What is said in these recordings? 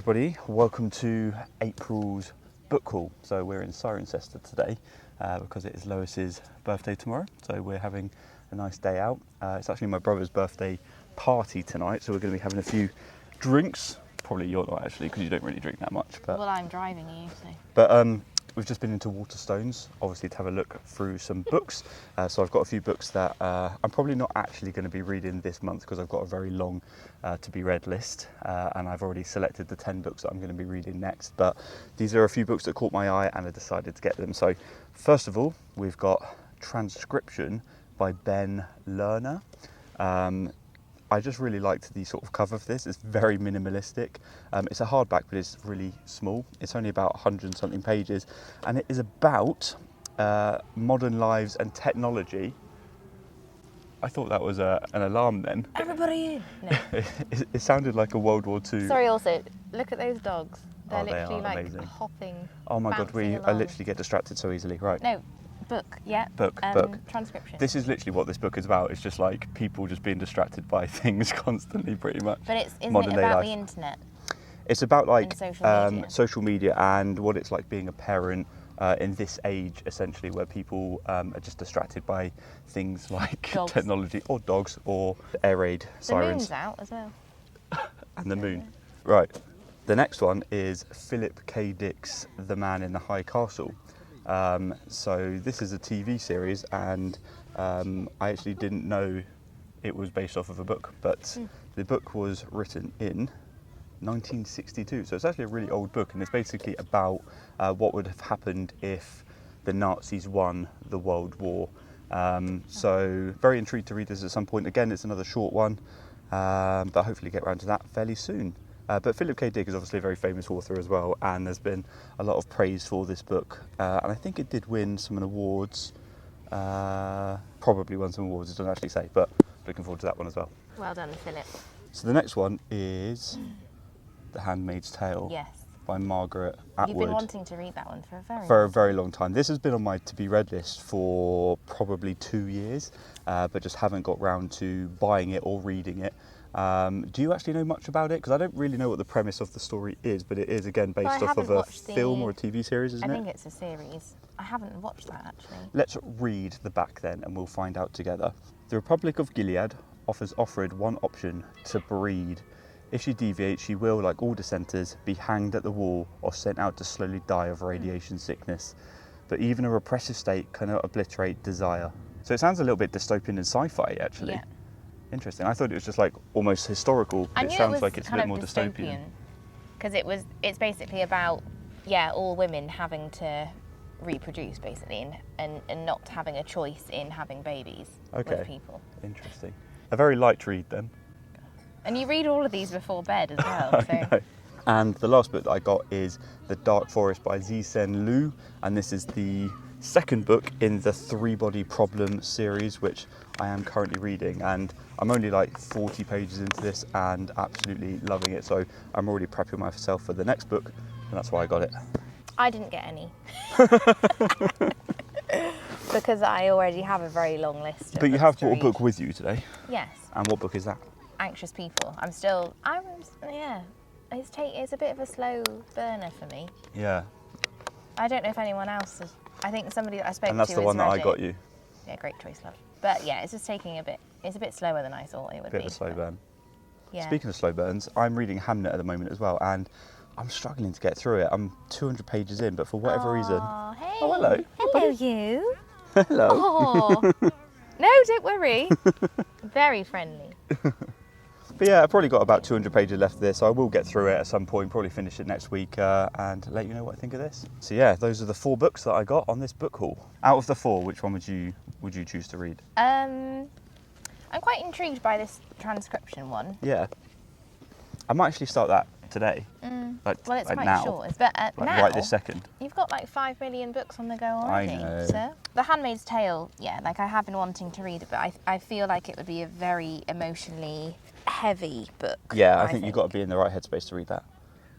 everybody, welcome to April's book haul. So we're in Cirencester today because it is Lois's birthday tomorrow, so we're having a nice day out. It's actually my brother's birthday party tonight, so we're going to be having a few drinks. Probably you're not actually, because you don't really drink that much. But, well, I'm driving you, so. But we've just been into Waterstones, obviously, to have a look through some books. So I've got a few books that I'm probably not actually going to be reading this month because I've got a very long to be read list, and I've already selected the 10 books that I'm going to be reading next. But these are a few books that caught my eye and I decided to get them. So first of all, we've got Transcription by Ben Lerner. I just really liked the sort of cover of this. It's very minimalistic. It's a hardback, but it's really small. It's only about 100 and something pages, and it is about modern lives and technology. I thought that was an alarm then. Everybody in! No. It sounded like a World War II. Sorry, also, look at those dogs. They're They literally are like amazing. hopping. Oh my God, I along. literally get distracted so easily. Right. No, book, yeah. Book. Transcription. This is literally what this book is about. It's just like people just being distracted by things constantly, pretty much. But isn't modern it day about life. the internet? It's about like And social media and what it's like being a parent in this age, essentially, where people are just distracted by things like Dogs. technology or dogs or air raid sirens. The moon's out as well. And the moon. Right. The next one is Philip K. Dick's The Man in the High Castle. So this is a TV series, and I actually didn't know it was based off of a book, but the book was written in 1962, so it's actually a really old book, and it's basically about what would have happened if the Nazis won the World War. So very intrigued to read this at some point. Again, it's another short one, but hopefully get around to that fairly soon. But Philip K. Dick is obviously a very famous author as well, and there's been a lot of praise for this book, and I think it did win some awards, probably won some awards, it doesn't actually say, but looking forward to that one as well. Well done, Philip. So the next one is The Handmaid's Tale. Yes. By Margaret Atwood. You've been wanting to read that one for a very long time. This has been on my to-be-read list for probably 2 years, but just haven't got round to buying it or reading it. Do you actually know much about it? Because I don't really know what the premise of the story is, but it is, again, based off of a film or a TV series, isn't it? I think it's a series. I haven't watched that, actually. Let's read the back then, and we'll find out together. The Republic of Gilead offers Offred one option: to breed. If she deviates, she will, like all dissenters, be hanged at the wall or sent out to slowly die of radiation sickness. But even a repressive state cannot obliterate desire. So it sounds a little bit dystopian and sci-fi, actually. Yeah. Interesting. I thought it was just like almost historical. I It knew sounds it like was it's a kind bit more of dystopian. Because it's basically about, all women having to reproduce, basically, and not having a choice in having babies with people. Interesting. A very light read then. And you read all of these before bed as well. So. And the last book that I got is The Dark Forest by Zisen Liu, and this is the second book in the 3-Body Problem series, which I am currently reading, and I'm only like 40 pages into this and absolutely loving it, so I'm already prepping myself for the next book, and that's why I got it. I didn't get any. Because I already have a very long list of But you have books to brought a read. book with you today. Yes. And what book is that? Anxious People. It's a bit of a slow burner for me. Yeah. I don't know if anyone else has. I think somebody that I spoke to And that's has the one that read I it. got you. Yeah, great choice, love. But yeah, it's just taking it's a bit slower than I thought it would be. Bit of a slow burn. Yeah. Speaking of slow burns, I'm reading Hamnet at the moment as well, and I'm struggling to get through it. I'm 200 pages in, but for whatever reason... Hey. Oh, hello. Hello, you. Hello. Oh. No, don't worry. Very friendly. But yeah, I've probably got about 200 pages left of this, so I will get through it at some point, probably finish it next week, and let you know what I think of this. So yeah, those are the 4 books that I got on this book haul. Out of the 4, which one would you choose to read? I'm quite intrigued by this transcription one. Yeah. I might actually start that today. Well, it's quite now. short. But now, right this second. You've got like 5 million books on the go already. I know. So. The Handmaid's Tale, I have been wanting to read it, but I feel like it would be a very emotionally heavy book. Yeah, I think you've got to be in the right headspace to read that.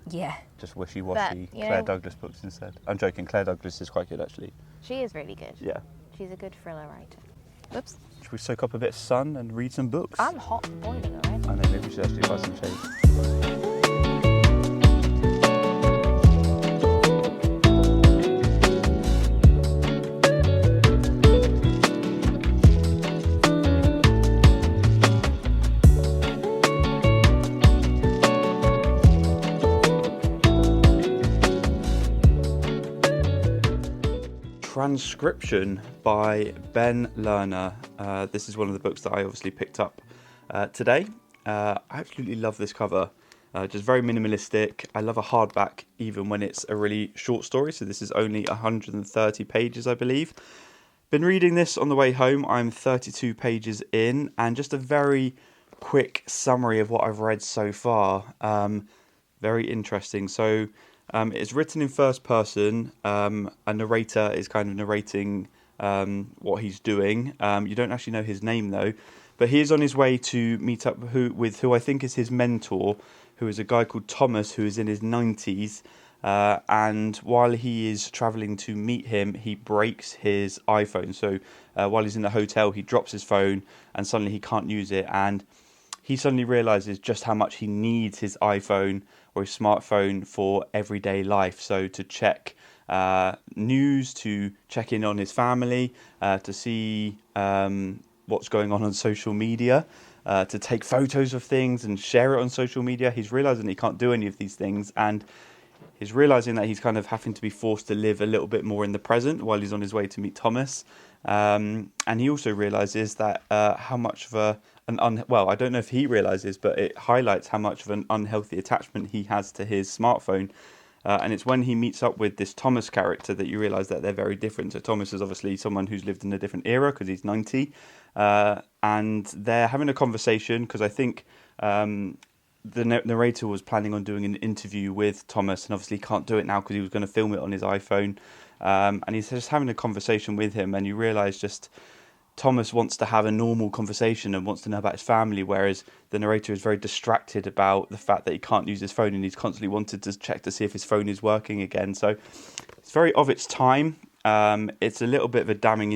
Yeah. Just wishy-washy But, Claire Douglas books instead. I'm joking, Claire Douglas is quite good actually. She is really good. Yeah. She's a good thriller writer. Whoops. Should we soak up a bit of sun and read some books? I'm hot and boiling already. I know, maybe we should actually buy some shade. Transcription by Ben Lerner. This is one of the books that I obviously picked up today. I absolutely love this cover. Just very minimalistic. I love a hardback even when it's a really short story. So this is only 130 pages, I believe. Been reading this on the way home. I'm 32 pages in, and just a very quick summary of what I've read so far. Very interesting. So it's written in first person. A narrator is kind of narrating what he's doing. You don't actually know his name though, but he is on his way to meet up with who I think is his mentor, who is a guy called Thomas, who is in his 90s. And while he is travelling to meet him, he breaks his iPhone. So while he's in the hotel, he drops his phone and suddenly he can't use it. And he suddenly realises just how much he needs his iPhone or his smartphone for everyday life. So to check news, to check in on his family, to see what's going on social media, to take photos of things and share it on social media. He's realising he can't do any of these things, and he's realising that he's kind of having to be forced to live a little bit more in the present while he's on his way to meet Thomas. And he also realises that how much of well, I don't know if he realises, but it highlights how much of an unhealthy attachment he has to his smartphone. And it's when he meets up with this Thomas character that you realise that they're very different. So Thomas is obviously someone who's lived in a different era because he's 90. And they're having a conversation because I think the narrator was planning on doing an interview with Thomas, and obviously can't do it now because he was going to film it on his iPhone. And he's just having a conversation with him, and you realise just Thomas wants to have a normal conversation and wants to know about his family, whereas the narrator is very distracted about the fact that he can't use his phone, and he's constantly wanted to check to see if his phone is working again. So it's very of its time. It's a little bit of a damning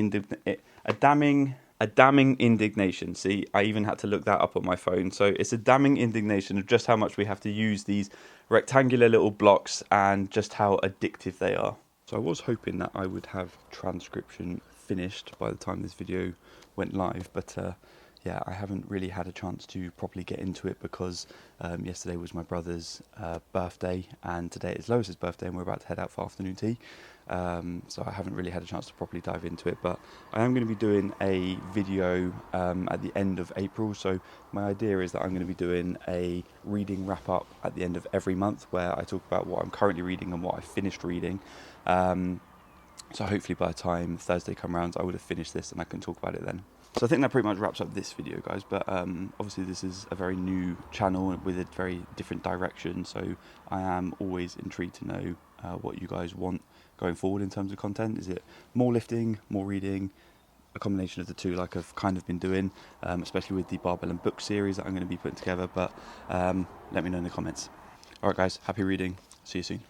indignation. See, I even had to look that up on my phone. So it's a damning indignation of just how much we have to use these rectangular little blocks and just how addictive they are. So I was hoping that I would have Transcription finished by the time this video went live, but yeah, I haven't really had a chance to properly get into it because yesterday was my brother's birthday, and today is Lois's birthday, and we're about to head out for afternoon tea. So I haven't really had a chance to properly dive into it, but I am going to be doing a video at the end of April. So my idea is that I'm going to be doing a reading wrap up at the end of every month where I talk about what I'm currently reading and what I finished reading. So hopefully by the time Thursday comes around, I would have finished this and I can talk about it then. So I think that pretty much wraps up this video, guys, but obviously this is a very new channel with a very different direction, so I am always intrigued to know what you guys want going forward in terms of content. Is it more lifting, more reading, a combination of the two like I've kind of been doing, especially with the Barbell and Book series that I'm going to be putting together, but let me know in the comments. Alright guys, happy reading, see you soon.